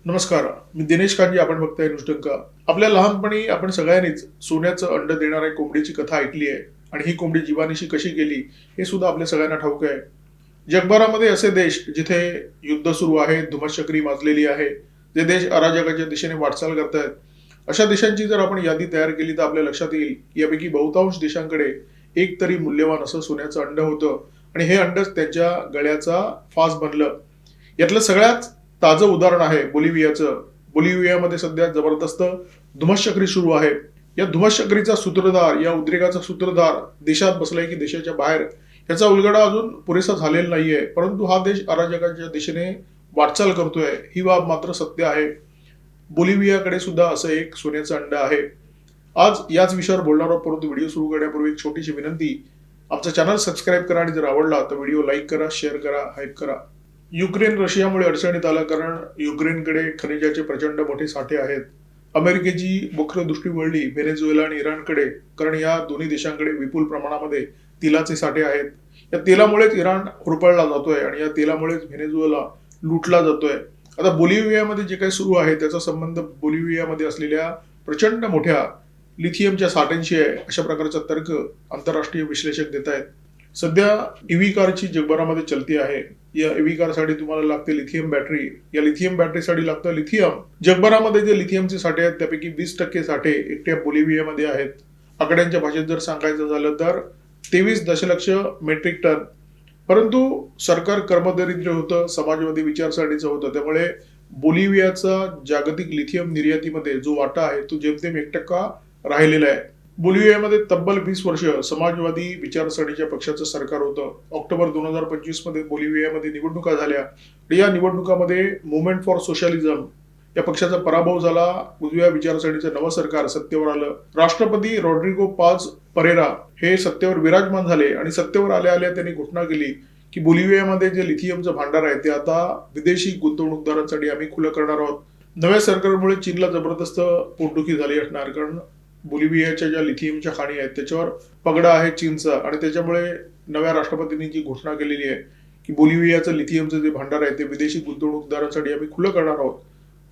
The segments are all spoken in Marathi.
नमस्कार. मी दिनेश कांजी. आपण बघताय न्यूजडंका. आपल्या लहानपणी आपण सगळ्यांनीच सोन्याचं अंड देणाऱ्या कोंबडीची कथा ऐकली आहे आणि ही कोंबडी जीवानिशी कशी गेली हे सुद्धा आपल्या सगळ्यांना ठाऊक आहे. जगभरामध्ये असे देश जिथे युद्ध सुरू आहे, धुमश्चक्री माजलेली आहे, जे देश अराजकाच्या दिशेने वाटचाल करतायत, अशा देशांची जर आपण यादी तयार केली तर आपल्या लक्षात येईल की यापैकी बहुतांश देशांकडे एक तरी मूल्यवान असं सोन्याचं अंड होतं आणि हे अंडच त्यांच्या गळ्याचा फास बनलं. यातलं सगळ्यात ताजं उदाहरण आहे बोलिव्हियाचं. बोलिव्हियामध्ये सध्या जबरदस्त धुमश्चक्री सुरू आहे. या धुमश्चक्रीचा सूत्रधार, या उद्रेकाचा सूत्रधार देशात बसलाय की देशाच्या बाहेर, याचा उलगडा अजून पुरेसा झालेला नाहीये. परंतु हा देश अराजकाच्या दिशेने वाटचाल करतोय, ही बाब मात्र सत्य आहे. बोलिव्हियाकडे सुद्धा असं एक सोन्याचं अंड आहे. आज याच विषयावर बोलणार आहोत, परंतु व्हिडिओ सुरू करण्यापूर्वी एक छोटीशी विनंती. आमचं चॅनल सबस्क्राईब करा आणि जर आवडला तर व्हिडिओ लाईक करा, शेअर करा, हाईप करा. युक्रेन रशियामुळे अडचणीत आला, कारण युक्रेनकडे खनिजाचे प्रचंड मोठे साठे आहेत. अमेरिकेची मुख्य दृष्टी वळली व्हेनेझुएला आणि इराणकडे, कारण या दोन्ही देशांकडे विपुल प्रमाणामध्ये तेलाचे साठे आहेत. या तेलामुळेच इराण होरपळला जातोय आणि या तेलामुळेच व्हेनेझुएला लुटला जातोय. आता बोलिव्हियामध्ये जे काही सुरू आहे त्याचा संबंध बोलिव्हियामध्ये असलेल्या प्रचंड मोठ्या लिथियमच्या साठ्यांशी आहे, अशा प्रकारचा तर्क आंतरराष्ट्रीय विश्लेषक देत आहेत. सध्या ईव्ही कारची जगभरामध्ये चलती आहे. या ईव्ही कारसाठी तुम्हाला लागते लिथियम बॅटरी. या लिथियम बॅटरीसाठी लागतं लिथियम. जगभरामध्ये जे लिथियमचे साठे आहेत त्यापैकी 20% साठे एकट्या बोलिव्हियामध्ये आहेत. आकड्यांच्या भाषेत जर सांगायचं झालं तर 23 दशलक्ष मेट्रिक टन. परंतु सरकार कर्मदरिद्र होतं, समाजवादी विचारसरणीचं होतं, त्यामुळे बोलिव्हियाचा जागतिक लिथियम निर्यातीमध्ये जो वाटा आहे तो जेमतेम 1% राहिलेला आहे. बोलिव्हियामध्ये तब्बल 20 वर्ष समाजवादी विचारसरणीच्या पक्षाचं सरकार होतं. ऑक्टोबर 2025 मध्ये बोलिव्हियामध्ये निवडणुका झाल्या. या निवडणुकामध्ये मुव्हमेंट फॉर सोशलिझम या पक्षाचा पराभव झाला. उजव्या विचारसरणीचं नवं सरकार सत्तेवर आलं. राष्ट्रपती रॉड्रिगो पाझ परेरा हे सत्तेवर विराजमान झाले आणि सत्तेवर आल्या आल्या त्यांनी घोषणा केली की बोलिव्हियामध्ये जे लिथियमचं भांडार आहे ते आता विदेशी गुंतवणूकदारांसाठी आम्ही खुलं करणार आहोत. नव्या सरकारमुळे चीनला जबरदस्त पोटदुखी झाली असणार, कारण बोलिव्हियाच्या ज्या लिथियमच्या खाणी आहेत त्याच्यावर पगडा आहे चीनचा, आणि त्याच्यामुळे नव्या राष्ट्रपतींनी जी घोषणा केलेली आहे की बोलिव्हियाचं लिथियमचं जे भांडार आहे ते विदेशी गुंतवणूकदारांसाठी आम्ही खुलं करणार आहोत.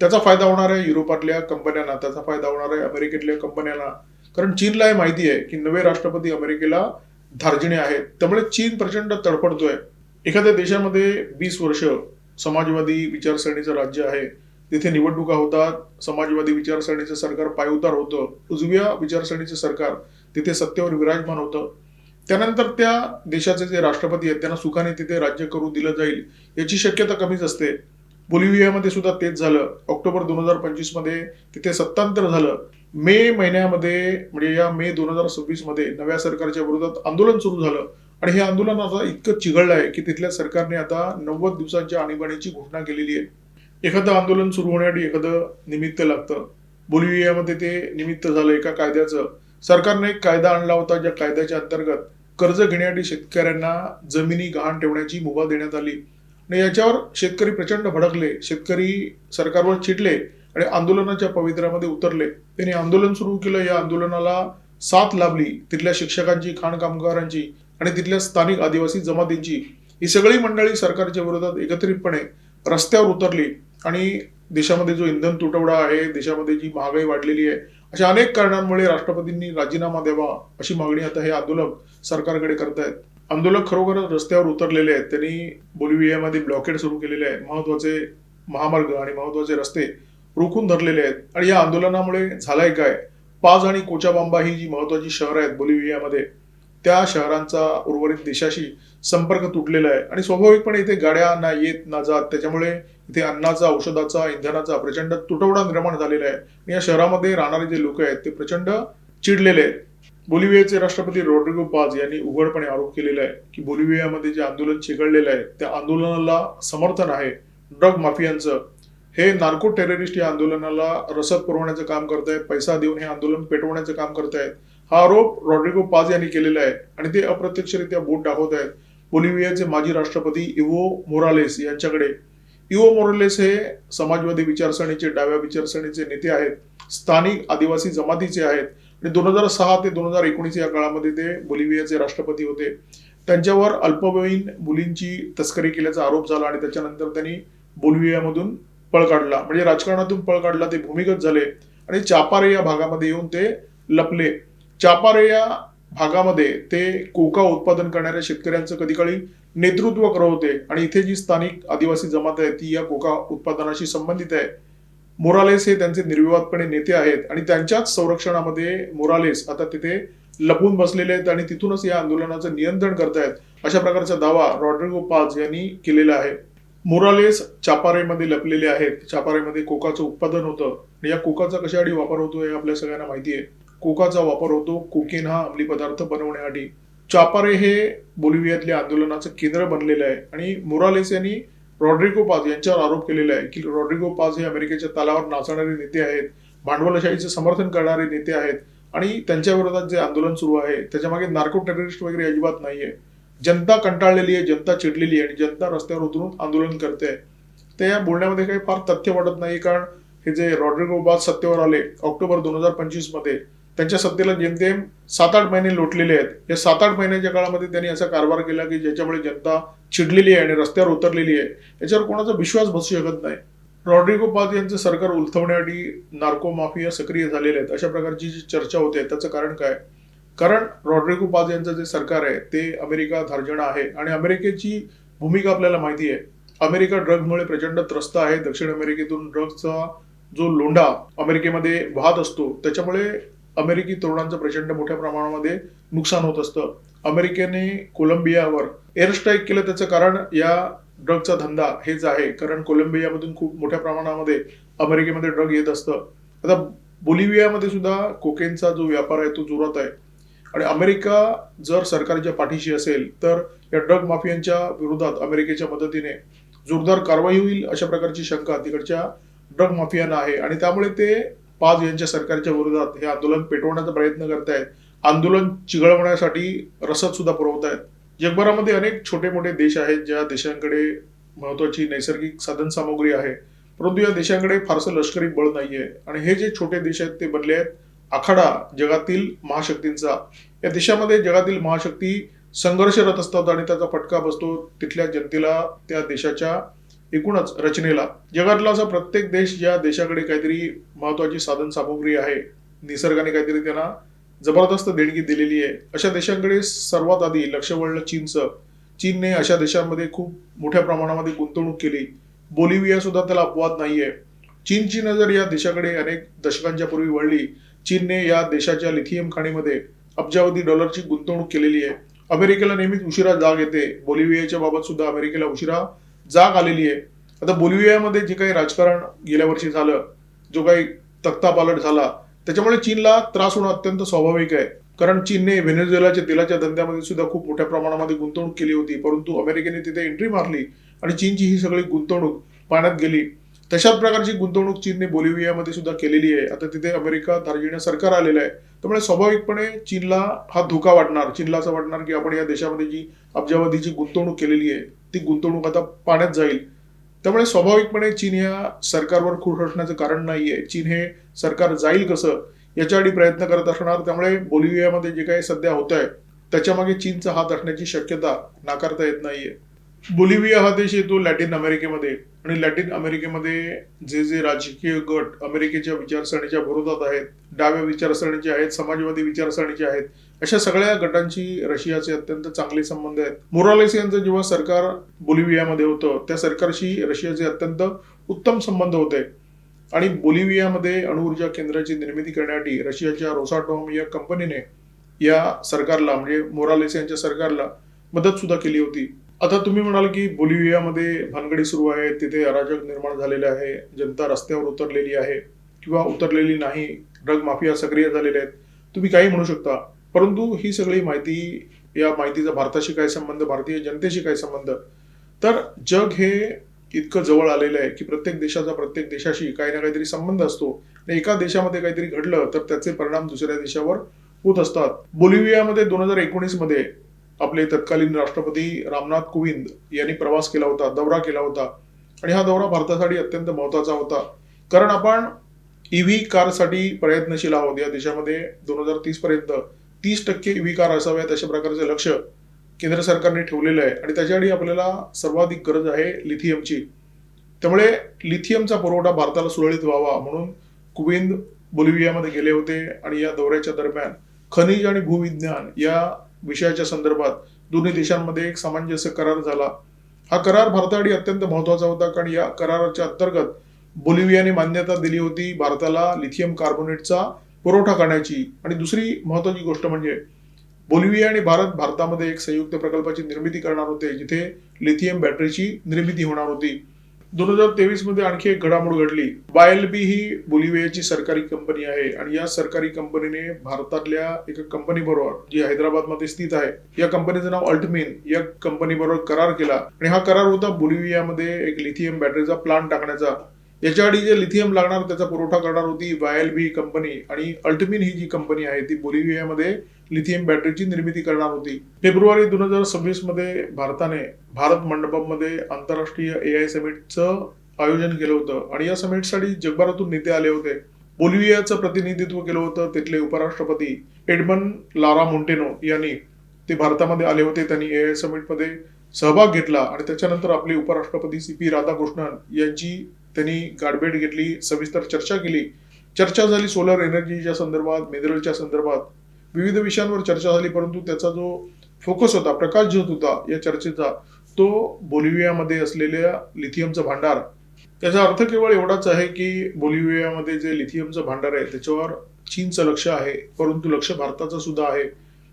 त्याचा फायदा होणार आहे युरोपातल्या कंपन्यांना, त्याचा फायदा होणार आहे अमेरिकेतल्या कंपन्यांना, कारण चीनला हे माहिती आहे की नवे राष्ट्रपती अमेरिकेला धार्जिणे आहेत. त्यामुळे चीन प्रचंड तडफडतोय. एखाद्या देशामध्ये 20 वर्ष समाजवादी विचारसरणीचं राज्य आहे, तिथे निवडणुका होतात, समाजवादी विचारसरणीचं सरकार पायउतार होतं, उजव्या विचारसरणीचं सरकार तिथे सत्तेवर विराजमान होतं. त्यानंतर त्या देशाचे जे राष्ट्रपती आहेत त्यांना सुखाने तिथे राज्य करू दिलं जाईल याची शक्यता कमीच असते. बोलिव्हियामध्ये सुद्धा तेच झालं. ऑक्टोबर 2025 मध्ये तिथे सत्तांतर झालं. मे महिन्यामध्ये, म्हणजे या मे 2026 मध्ये नव्या सरकारच्या विरोधात आंदोलन सुरू झालं आणि हे आंदोलन आता इतकं चिघळलं आहे की तिथल्या सरकारने आता 90 दिवसांच्या आणीबाणीची घोषणा केलेली आहे. एखादं आंदोलन सुरू होण्यासाठी एखादं निमित्त लागतं. बोलिव्हियामध्ये ते निमित्त झालं एका कायद्याचं. सरकारने एक कायदा आणला होता, ज्या कायद्याच्या अंतर्गत कर्ज घेण्यासाठी शेतकऱ्यांना जमिनी गहाण ठेवण्याची मुभा देण्यात आली आणि याच्यावर शेतकरी प्रचंड भडकले. शेतकरी सरकारवर चिडले आणि आंदोलनाच्या पवित्र्यामध्ये उतरले. त्यांनी आंदोलन सुरू केलं. या आंदोलनाला साथ लाभली तिथल्या शिक्षकांची, खाण कामगारांची आणि तिथल्या स्थानिक आदिवासी जमातींची. ही सगळी मंडळी सरकारच्या विरोधात एकत्रितपणे रस्त्यावर उतरली आणि देशामध्ये जो इंधन तुटवडा आहे, देशामध्ये जी महागाई वाढलेली आहे, अशा अनेक कारणांमुळे राष्ट्रपतींनी राजीनामा द्यावा अशी मागणी आता हे आंदोलक सरकारकडे करतायत. आंदोलक खरोखरच रस्त्यावर उतरलेले आहेत. त्यांनी बोलिव्हियामध्ये ब्लॉकेड सुरू केलेले आहेत. महत्वाचे महामार्ग आणि महत्वाचे रस्ते रोखून धरलेले आहेत. आणि या आंदोलनामुळे झालंय काय, पाझ आणि कोचाबांबा ही जी महत्वाची शहरं आहेत बोलिव्हियामध्ये, त्या शहरांचा उर्वरित देशाशी संपर्क तुटलेला आहे आणि स्वाभाविकपणे इथे गाड्या ना येत ना जात, त्याच्यामुळे इथे अन्नाचा, औषधाचा, इंधनाचा प्रचंड तुटवडा निर्माण झालेला आहे. आणि या शहरामध्ये राहणारे जे लोक आहेत ते प्रचंड चिडलेले आहेत. बोलिव्हियाचे राष्ट्रपती रॉड्रिगो पाझ यांनी उघडपणे आरोप केलेला आहे की बोलिव्हियामध्ये जे आंदोलन चिघळलेलं आहे त्या आंदोलनाला समर्थन आहे ड्रग माफियांचं. हे नार्को टेररिस्ट या आंदोलनाला रसद पुरवण्याचं काम करतायत, पैसा देऊन हे आंदोलन पेटवण्याचं काम करतायत. हा आरोप रॉड्रिगो पाझ यांनी केलेला आहे आणि ते अप्रत्यक्षरित्या बोट दाखवत आहेत बोलिव्हियाचे माजी राष्ट्रपती इव्हो मोरालेस यांच्याकडे. इव्हो मोरालेस हे समाजवादी विचारसरणीचे, डाव्या विचारसरणीचे नेते आहेत. स्थानिक आदिवासी जमातीचे आहेत आणि 2006 ते 2019 या काळामध्ये ते बोलिव्हियाचे राष्ट्रपती होते. त्यांच्यावर अल्पवयीन मुलींची तस्करी केल्याचा आरोप झाला आणि त्याच्यानंतर त्यांनी बोलिव्हियामधून पळ काढला, म्हणजे राजकारणातून पळ काढला, ते भूमिगत झाले आणि चापारे या भागामध्ये येऊन ते लपले. चापारे या भागामध्ये ते कोका उत्पादन करणाऱ्या शेतकऱ्यांचं कधी काळी नेतृत्व करत होते आणि इथे जी स्थानिक आदिवासी जमात आहे ती या कोका उत्पादनाशी संबंधित आहे. मोरालेस हे त्यांचे निर्विवादपणे नेते आहेत आणि त्यांच्याच संरक्षणामध्ये मोरालेस आता तिथे लपून बसलेले आहेत आणि तिथूनच या आंदोलनाचं नियंत्रण करतायत, अशा प्रकारचा दावा रॉड्रिगो पाझ यांनी केलेला आहे. मोरालेस चापारेमध्ये लपलेले आहेत. चापारेमध्ये कोकाचं उत्पादन होतं आणि या कोकाचा कशासाठी वापर होतो हे आपल्या सगळ्यांना माहिती आहे. कोकाचा वापर होतो कोकेन हा अंमली पदार्थ बनवण्यासाठी. चापारे हे बोलिव्हियातल्या आंदोलनाचं केंद्र बनलेलं आहे आणि मोरालेस यांनी रॉड्रिगो पाझ यांच्यावर आरोप केलेला आहे की रॉड्रिगो पाझ हे अमेरिकेच्या तालावर नाचणारे नेते आहेत, भांडवलशाहीचे समर्थन करणारे नेते आहेत आणि त्यांच्या विरोधात जे आंदोलन सुरू आहे त्याच्यामागे नार्को टेररिस्ट वगैरे अजिबात नाहीये. जनता कंटाळलेली आहे, जनता चिडलेली आहे आणि जनता रस्त्यावर उतरून आंदोलन करते. तर या बोलण्यामध्ये काही फार तथ्य वाटत नाही, कारण हे जे रॉड्रिगो पाझ सत्तेवर आले ऑक्टोबर 2025 मध्ये, त्यांच्या सत्तेला जेमतेम 7-8 महिने लोटलेले आहेत. या 7-8 महिन्याच्या काळामध्ये त्यांनी असा कारभार केला की ज्याच्यामुळे जनता चिडलेली आहे आणि रस्त्यावर उतरलेली आहे. याच्यावर कोणाचा विश्वास बसू शकत नाही. रॉड्रिगो पाझ यांचं सरकार उलथवण्यासाठी नार्को माफिया सक्रिय झालेले आहेत, अशा प्रकारची जी चर्चा होते त्याचं कारण काय? कारण रॉड्रिगो पाझ यांचं जे सरकार आहे ते अमेरिका धार्जिणा आहे आणि अमेरिकेची भूमिका आपल्याला माहिती आहे. अमेरिका ड्रग्जमुळे प्रचंड त्रस्त आहे. दक्षिण अमेरिकेतून ड्रग्जचा जो लोंढा अमेरिकेमध्ये वाहत असतो त्याच्यामुळे अमेरिकी तरुणांचं प्रचंड मोठ्या प्रमाणामध्ये नुकसान होत असतं. अमेरिकेने कोलंबियावर एअर स्ट्राईक केलं त्याचं कारण या ड्रगचा धंदा हेच आहे, कारण कोलंबियामधून खूप मोठ्या प्रमाणामध्ये अमेरिकेमध्ये ड्रग येत असतं. आता बोलिव्हियामध्ये सुद्धा कोकेनचा जो व्यापार आहे तो जोरात आहे आणि अमेरिका जर सरकारच्या पाठीशी असेल तर या ड्रग माफियांच्या विरोधात अमेरिकेच्या मदतीने जोरदार कारवाई होईल, अशा प्रकारची शंका तिकडच्या ड्रग माफियांना आहे आणि त्यामुळे ते पाझ यांच्या सरकारच्या विरोधात हे आंदोलन पेटवण्याचा प्रयत्न करतायत. आंदोलन चिघळवण्यासाठी रसद सुद्धा पुरवतायत. जगभरामध्ये अनेक छोटे मोठे देश आहेत ज्या देशांकडे महत्वाची नैसर्गिक साधन सामुग्री आहे, परंतु या देशांकडे फारसं लष्करी बळ नाहीये आणि हे जे छोटे देश आहेत ते बनले आहेत आखाडा जगातील महाशक्तींचा. या देशामध्ये जगातील महाशक्ती संघर्षरत असतात आणि त्याचा फटका बसतो तिथल्या जनतेला, त्या देशाच्या एकूणच रचनेला. जगातला असा प्रत्येक देश ज्या देशाकडे काहीतरी महत्वाची साधन सामुग्री आहे, निसर्गाने काहीतरी त्यांना जबरदस्त देणगी दिलेली आहे, अशा देशांकडे सर्वात आधी लक्ष वळलं चीनचं. चीनने अशा देशांमध्ये खूप मोठ्या प्रमाणामध्ये गुंतवणूक केली. बोलिव्हिया सुद्धा त्याला अपवाद नाहीये. चीनची नजर या देशाकडे अनेक दशकांच्या पूर्वी वळली. चीनने या देशाच्या लिथियम खाणीमध्ये अब्जावधी डॉलरची गुंतवणूक केलेली आहे. अमेरिकेला नेहमीच उशिरा जाग येते. बोलिव्हियाच्या बाबत सुद्धा अमेरिकेला उशिरा जाग आलेली आहे. आता बोलिव्हियामध्ये जे काही राजकारण गेल्या वर्षी झालं, जो काही तख्तापालट झाला, त्याच्यामुळे चीनला त्रास होणं अत्यंत स्वाभाविक आहे, कारण चीनने व्हेनेझुएलाच्या तेलाच्या धंद्यामध्ये सुद्धा खूप मोठ्या प्रमाणामध्ये गुंतवणूक केली होती, परंतु अमेरिकेने तिथे एंट्री मारली आणि चीनची ही सगळी गुंतवणूक पाण्यात गेली. तशाच प्रकारची गुंतवणूक चीनने बोलिव्हियामध्ये सुद्धा केलेली आहे. आता तिथे अमेरिका धार्जिणं सरकार आलेलं आहे, त्यामुळे स्वाभाविकपणे चीनला हा धोका वाटणार. चीनला असं वाटणार की आपण या देशामध्ये जी अब्जावधीची गुंतवणूक केलेली आहे ती गुंतवणूक आता पाण्यात जाईल. त्यामुळे स्वाभाविकपणे चीन या सरकारवर खूळ असण्याचं कारण नाहीये. चीन हे सरकार जाईल कसं याच्यासाठी प्रयत्न करत असणार. त्यामुळे बोलिव्हियामध्ये जे काही सध्या होत आहे त्याच्यामागे चीनचा हात असण्याची शक्यता नाकारता येत नाहीये. बोलिव्हिया हा देश येतो लॅटिन अमेरिकेमध्ये आणि लॅटिन अमेरिकेमध्ये जे जे राजकीय गट अमेरिकेच्या विचारसरणीच्या विरोधात आहेत, डाव्या विचारसरणीचे आहेत, समाजवादी विचारसरणीचे आहेत, अशा सगळ्या गटांशी रशियाचे अत्यंत चांगले संबंध आहेत. मोरालेस यांचं जेव्हा सरकार बोलिव्हियामध्ये होतं त्या सरकारशी रशियाचे अत्यंत उत्तम संबंध होते आणि बोलिव्हियामध्ये अणुऊर्जा केंद्राची निर्मिती करण्यासाठी रशियाच्या रोसाटॉम या कंपनीने या सरकारला म्हणजे मोरालेस यांच्या सरकारला मदत सुद्धा केली होती. आता तुम्ही म्हणाल की बोलिव्हियामध्ये भानगडी सुरू आहे, तिथे अराजक निर्माण झालेले आहे, जनता रस्त्यावर उतरलेली आहे किंवा उतरलेली नाही, ड्रग माफिया सक्रिय झालेले आहेत, तुम्ही काही म्हणू शकता, परंतु ही सगळी माहिती, या माहितीचा भारताशी काय संबंध, भारतीय जनतेशी काय संबंध? तर जग हे इतकं जवळ आलेलं आहे की प्रत्येक देशाचा प्रत्येक देशाशी काही ना काहीतरी संबंध असतो. एका देशामध्ये काहीतरी घडलं तर त्याचे परिणाम दुसऱ्या देशावर होत असतात. बोलिव्हियामध्ये 2019 मध्ये आपले तत्कालीन राष्ट्रपती रामनाथ कोविंद यांनी प्रवास केला होता, दौरा केला होता आणि हा दौरा भारतासाठी अत्यंत महत्वाचा होता, कारण आपण ईव्ही कारसाठी प्रयत्नशील आहोत. या देशामध्ये 2030 पर्यंत 30% ईव्ही कार असाव्यात अशा प्रकारचे लक्ष केंद्र सरकारने ठेवलेलं आहे आणि त्याच्यासाठी आपल्याला सर्वाधिक गरज आहे लिथियमची. त्यामुळे लिथियमचा पुरवठा भारताला सुरळीत व्हावा म्हणून कुविंद बोलिव्हियामध्ये गेले होते आणि या दौऱ्याच्या दरम्यान खनिज आणि भूविज्ञान या विषयाच्या संदर्भात दोन्ही देशांमध्ये एक सामंजस्य करार झाला. हा करार भारतासाठी अत्यंत महत्वाचा होता, कारण या कराराच्या अंतर्गत बोलिव्हियाने मान्यता दिली होती भारताला लिथियम कार्बोनेटचा पुरवठा करण्याची. आणि दुसरी महत्वाची गोष्ट म्हणजे बोलिव्हिया आणि भारतामध्ये एक संयुक्त प्रकल्पाची निर्मिती करणार होते, जिथे लिथियम बॅटरीची निर्मिती होणार होती. 2023 मध्ये आणखी एक घडामोड घडली. YLB ही बोलिव्हियाची सरकारी कंपनी आहे आणि या सरकारी कंपनीने भारतातल्या एका कंपनी बरोबर, जी हैदराबादमध्ये स्थित आहे, या कंपनीचं नाव अल्टमिन, या कंपनी बरोबर करार केला. आणि हा करार होता बोलिव्हियामध्ये एक लिथियम बॅटरीचा प्लांट टाकण्याचा. याच्या आधी जे लिथियम लागणार त्याचा पुरवठा करणार होती YLB कंपनी, आणि अल्टमिन ही जी कंपनी आहे ती बोलिव्हियामध्ये लिथियम बॅटरीची निर्मिती करणार होती. फेब्रुवारी 2026 मध्ये भारताने भारत मंडपमध्ये आंतरराष्ट्रीय AI समिटचं आयोजन केलं होतं आणि या समिटसाठी जगभरातून नेते आले होते. बोलिव्हियाचं प्रतिनिधित्व केलं होतं तिथले उपराष्ट्रपती एडमन लारा मोंटेनो यांनी. ते भारतामध्ये आले होते, त्यांनी AI समिटमध्ये सहभाग घेतला आणि त्याच्यानंतर आपले उपराष्ट्रपती CP राधाकृष्णन यांची त्यांनी गाठभेट घेतली, सविस्तर चर्चा केली. चर्चा झाली सोलर एनर्जीच्या संदर्भात, मिनरलच्या संदर्भात, विविध विषयांवर चर्चा झाली. परंतु त्याचा जो फोकस होता, प्रकाश जो होता या चर्चेचा, तो बोलिव्हियामध्ये असलेल्या लिथियमचं भांडार. त्याचा अर्थ केवळ एवढाच आहे की बोलिव्हियामध्ये जे लिथियमचं भांडार आहे त्याच्यावर चीनचं लक्ष आहे, परंतु लक्ष भारताचं सुद्धा आहे.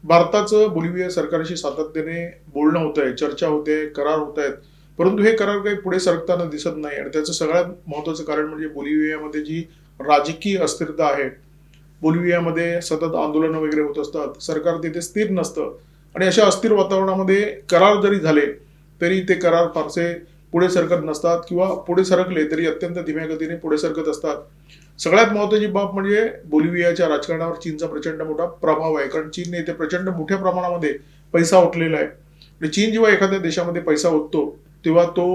भारताचं बोलिव्हिया सरकारशी सातत्याने बोलणं होत आहे, चर्चा होते, करार होत आहेत, परंतु हे करार काही पुढे सरकताना दिसत नाही. आणि त्याचं सगळ्यात महत्वाचं कारण म्हणजे बोलिव्हियामध्ये जी राजकीय अस्थिरता आहे. बोलिव्हियामध्ये सतत आंदोलन वगैरे होत असतात, सरकार तिथे स्थिर नसतं आणि अशा अस्थिर वातावरणामध्ये करार जरी झाले तरी ते करार फारसे पुढे सरकत नसतात, किंवा पुढे सरकले तरी अत्यंत धीम्या गतीने पुढे सरकत असतात. सगळ्यात महत्वाची बाब म्हणजे बोलिव्हियाच्या राजकारणावर चीनचा प्रचंड मोठा प्रभाव आहे, कारण चीनने इथे प्रचंड मोठ्या प्रमाणामध्ये पैसा ओतलेला आहे. आणि चीन जेव्हा एखाद्या देशामध्ये पैसा ओततो तेव्हा तो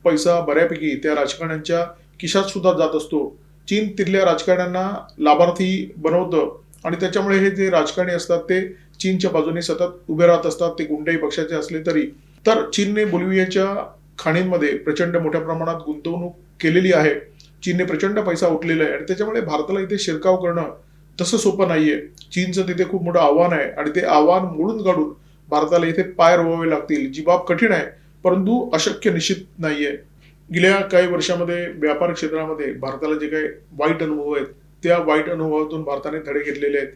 पैसा बऱ्यापैकी त्या राजकारण्यांच्या खिशात सुद्धा जात असतो. चीन तिथल्या राजकारण्यांना लाभार्थी बनवतं आणि त्याच्यामुळे हे जे राजकारणी असतात ते चीनच्या बाजूने सतत उभे राहत असतात, ते कोणत्याही पक्षाचे असले तरी. तर चीनने बोलिव्हियाच्या खाणींमध्ये प्रचंड मोठ्या प्रमाणात गुंतवणूक केलेली आहे. चीनने प्रचंड पैसा उठलेला आहे आणि त्याच्यामुळे भारताला इथे शिरकाव करणं तसं सोपं नाहीये. चीनचं तिथे खूप मोठं आव्हान आहे आणि ते आव्हान मोडून काढून भारताला इथे पाय रोवावे लागतील, जी बाब कठीण आहे परंतु अशक्य निश्चित नाहीये. गेल्या काही वर्षामध्ये व्यापार क्षेत्रामध्ये भारताला जे काही वाईट अनुभव आहेत त्या वाईट अनुभवातून भारताने धडे घेतलेले आहेत.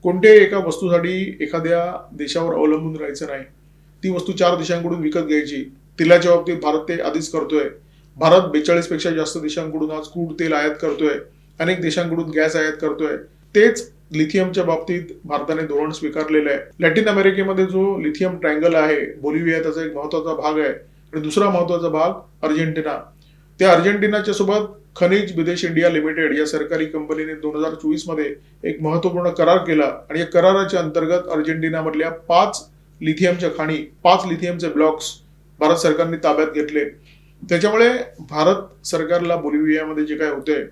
कोणत्याही एका वस्तूसाठी एखाद्या देशावर अवलंबून राहायचं नाही. ती वस्तू 4 देशांकडून विकत घ्यायची. तेलाच्या बाबतीत भारत ते आधीच करतोय. भारत 42 पेक्षा जास्त देशांकडून आज क्रूड तेल आयात करतोय, अनेक देशांकडून गॅस आयात करतोय. तेच लिथियमच्या बाबतीत भारताने धोरण स्वीकारलेलं आहे. लॅटिन अमेरिकेमध्ये जो लिथियम ट्रायंगल आहे, बोलिव्हिया त्याचा एक महत्वाचा भाग आहे आणि दुसरा महत्वाचा भाग अर्जेंटिना. त्या अर्जेंटिनाच्या सोबत खनिज विदेश इंडिया लिमिटेड या सरकारी कंपनीने 2024 मध्ये एक महत्वपूर्ण करार केला आणि या कराराच्या अंतर्गत अर्जेंटिनामधल्या 5 लिथियमच्या खाणी, 5 लिथियमचे ब्लॉक्स भारत सरकारने ताब्यात घेतले. त्याच्यामुळे भारत सरकारला बोलिव्हियामध्ये जे काय होते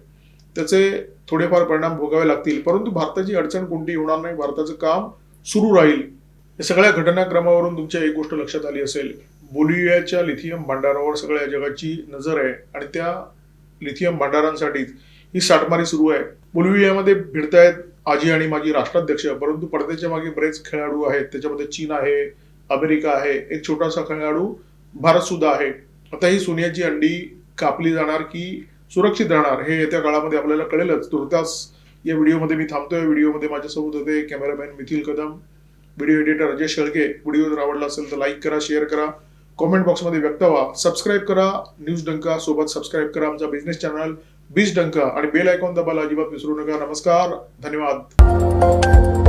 त्याचे थोडेफार परिणाम भोगावे लागतील, परंतु भारताची अडचण कोणतीही होणार नाही. भारताचं काम सुरू राहील. या सगळ्या घटनाक्रमावरून तुमच्या एक गोष्ट लक्षात आली असेल, बोलिव्हियाच्या लिथियम भांडारावर सगळ्या जगाची नजर आहे आणि त्या लिथियम भांडारांसाठी ही साठमारी सुरू आहे. बोलिव्हियामध्ये भिडतायत आजी आणि माजी राष्ट्राध्यक्ष, परंतु पडद्याच्या मागे बरेच खेळाडू आहेत. त्याच्यामध्ये चीन आहे, अमेरिका आहे, एक छोटासा खेळाडू भारत सुद्धा आहे. आता ही सोन्याची अंडी कापली जाणार की सुरक्षित राहणार हे येत्या काळामध्ये आपल्याला कळेलच. तुर्तास या व्हिडिओमध्ये मी थांबतोय. व्हिडिओमध्ये माझ्यासोबत होते cameraman methyl Kadam, video editor Ajay Shelke. Video जर आवडला असेल तर लाईक करा, शेअर करा, कॉमेंट बॉक्समध्ये व्यक्त व्हा, सबस्क्राईब करा. न्यूज डंका सोबत सबस्क्राईब करा आमचा बिझनेस चॅनल बीज डंका आणि बेल आयकॉन दाबायला अजिबात विसरू नका. नमस्कार, धन्यवाद.